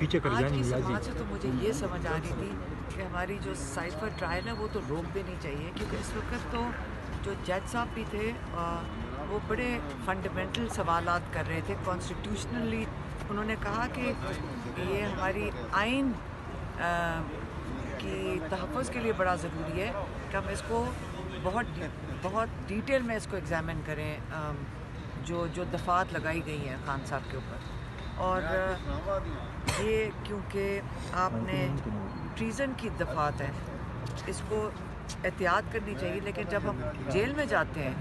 پیچھے کر آج جائیں کی نیاز سماج جی۔ سے تو مجھے یہ سمجھ آ رہی تھی کہ ہماری جو سائفر ٹرائل ہے وہ تو روک دینی چاہیے، کیونکہ اس وقت تو جو جج صاحب بھی تھے وہ بڑے فنڈامنٹل سوالات کر رہے تھے کانسٹیٹیوشنلی. انہوں نے کہا کہ یہ ہماری آئین کی تحفظ کے لیے بڑا ضروری ہے کہ ہم اس کو بہت ڈیٹیل میں اس کو ایگزامن کریں، جو دفعات لگائی گئی ہیں خان صاحب کے اوپر. اور یہ کیونکہ آپ نے ٹریزن کی دفعات ہیں، اس کو احتیاط کرنی چاہیے. لیکن جب ہم جیل میں جاتے ہیں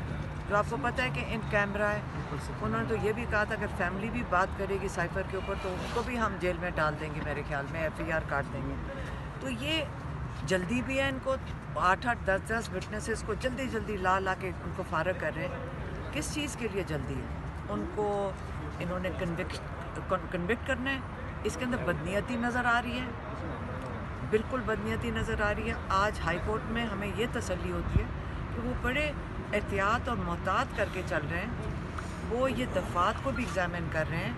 تو آپ کو پتہ ہے کہ ان کیمرہ ہے. انہوں نے تو یہ بھی کہا تھا اگر فیملی بھی بات کرے گی سائفر کے اوپر تو ان کو بھی ہم جیل میں ڈال دیں گے، میرے خیال میں FIR کاٹ دیں گے. تو یہ جلدی بھی ہے، ان کو 8-8 10-10 وٹنسز کو جلدی لا کے ان کو فارغ کر رہے ہیں. کس چیز کے لیے جلدی ہے؟ ان کو انہوں نے کنوکٹ کرنا ہے. اس کے اندر بدنیتی نظر آ رہی ہے، بالکل بدنیتی نظر آ رہی ہے. آج ہائی کورٹ میں ہمیں یہ تسلی ہوتی ہے کہ وہ بڑے احتیاط اور محتاط کر کے چل رہے ہیں. وہ یہ دفعات کو بھی ایگزامن کر رہے ہیں.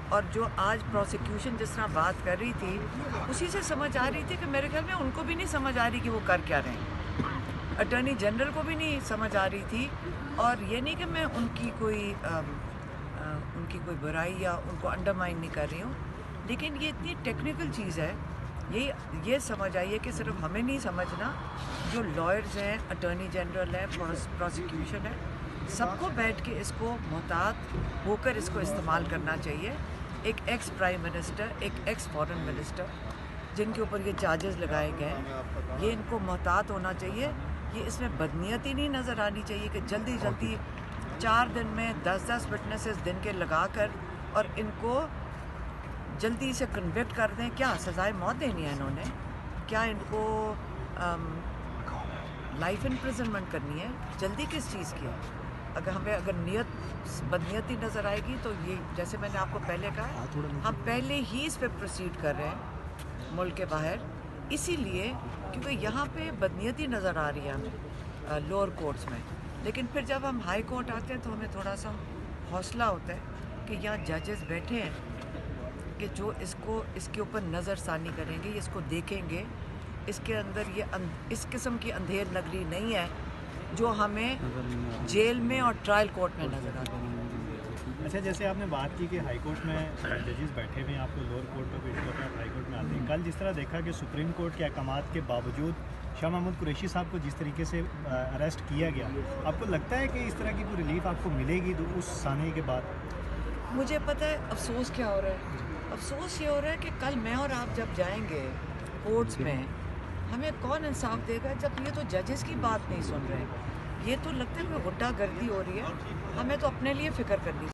اور جو آج پروسیکیوشن جس طرح بات کر رہی تھی اسی سے سمجھ آ رہی تھی کہ میرے خیال میں ان کو بھی نہیں سمجھ آ رہی کہ وہ کر کیا رہے ہیں. اٹارنی جنرل کو بھی نہیں سمجھ آ رہی تھی. اور یہ نہیں کہ میں ان کی کوئی برائی یا ان کو انڈرمائن نہیں کر رہی ہوں، لیکن یہ اتنی ٹیکنیکل چیز ہے. یہ سمجھ آئیے کہ صرف ہمیں نہیں سمجھنا، جو لائرز ہیں، اٹارنی جنرل ہے، پروسیکیوشن ہے، سب کو بیٹھ کے اس کو محتاط ہو کر اس کو استعمال کرنا چاہیے. ایک ایکس پرائم منسٹر، ایک ایکس فارن منسٹر جن کے اوپر یہ چارجز لگائے گئے ہیں، یہ ان کو محتاط ہونا چاہیے. یہ اس میں بدنیتی نہیں نظر آنی چاہیے کہ جلدی 4 دن میں 10 وٹنسز دن کے لگا کر اور ان کو جلدی سے کنوکٹ کر دیں. کیا سزائے موت دینی ہے انہوں نے؟ کیا ان کو لائف امپریزنمنٹ کرنی ہے؟ جلدی کس چیز کی ہے؟ اگر نیت بدنیتی نظر آئے گی تو یہ جیسے میں نے آپ کو پہلے کہا، ہم پہلے ہی اس پہ پروسیڈ کر رہے ہیں ملک کے باہر، اسی لیے کیونکہ یہاں پہ بدنیتی نظر آ رہی ہے ہمیں لوور کورٹس میں. لیکن پھر جب ہم ہائی کورٹ آتے ہیں تو ہمیں تھوڑا سا حوصلہ ہوتا ہے کہ یہاں ججز بیٹھے ہیں کہ جو اس کے اوپر نظر ثانی کریں گے، اس کو دیکھیں گے. اس کے اندر اس قسم کی اندھیر نگری نہیں ہے جو ہمیں جیل میں اور ٹرائل کورٹ میں نظر آتی ہے. اچھا، جیسے آپ نے بات کی کہ ہائی کورٹ میں ججز بیٹھے ہوئے ہیں، آپ کو لوور کورٹ کا پیش کرتے ہیں، ہائی کورٹ میں آتے ہیں. کل جس طرح دیکھا کہ سپریم کورٹ کے احکامات کے باوجود شاہ محمود قریشی صاحب کو جس طریقے سے اریسٹ کیا گیا، آپ کو لگتا ہے کہ اس طرح کی کوئی ریلیف آپ کو ملے گی تو اس سانحے کے بعد؟ مجھے پتہ ہے افسوس کیا ہو رہا ہے. افسوس یہ ہو رہا ہے کہ کل میں اور آپ جب جائیں گے کورٹس میں، ہمیں کون انصاف دے گا جب یہ تو ججز کی بات نہیں سن رہے ہیں؟ یہ تو لگتا ہے کہ غڈہ گردی ہو رہی ہے. ہمیں تو اپنے لیے فکر کرنی